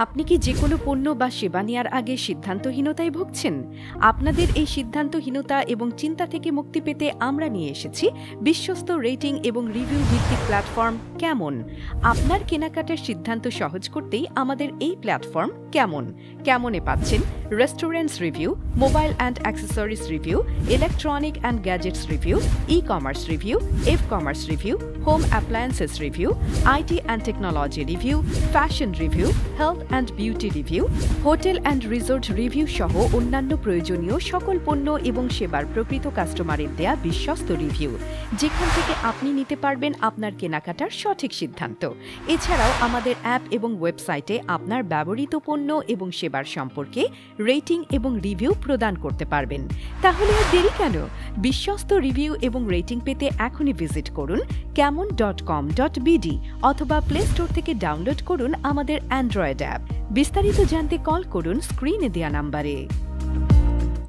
আপনি কি যেকোনো পণ্য বা সেবা নেওয়ার আগে সিদ্ধান্তহীনতায় ভুগছেন? আপনাদের এই সিদ্ধান্তহীনতা এবং চিন্তা থেকে মুক্তি পেতে আমরা নিয়ে এসেছি বিশ্বস্ত রেটিং এবং রিভিউ ভিত্তিক প্ল্যাটফর্ম কেমন। আপনার কেনাকাটার সিদ্ধান্ত সহজ করতেই আমাদের এই প্ল্যাটফর্ম কেমনে পাচ্ছেন restaurants review, mobile and accessories review, electronic and gadgets review, e-commerce review, commerce review, home appliances review, IT and technology review, fashion review, health and beauty review, hotel and resort review সহ অন্যান্য প্রয়োজনীয় সকল পণ্য এবং সেবার প্রকৃত কাস্টমারের দেয়া বিশ্বস্ত রিভিউ, যেখান থেকে আপনি নিতে পারবেন আপনার কেনাকাটার সঠিক সিদ্ধান্ত। এছাড়াও আমাদের অ্যাপ এবং ওয়েবসাইটে আপনার ব্যবহৃত পণ্য এবং সেবার সম্পর্কে রেটিং এবং রিভিউ প্রদান করতে পারবেন। তাহলে আর দেরি কেন? বিশ্বস্ত রিভিউ এবং রেটিং পেতে এখনই ভিজিট করুন camon.com.bd অথবা প্লে স্টোর থেকে ডাউনলোড করুন আমাদের অ্যান্ড্রয়েড অ্যাপ। বিস্তারিত জানতে কল করুন স্ক্রিনে দেয়া নাম্বারে।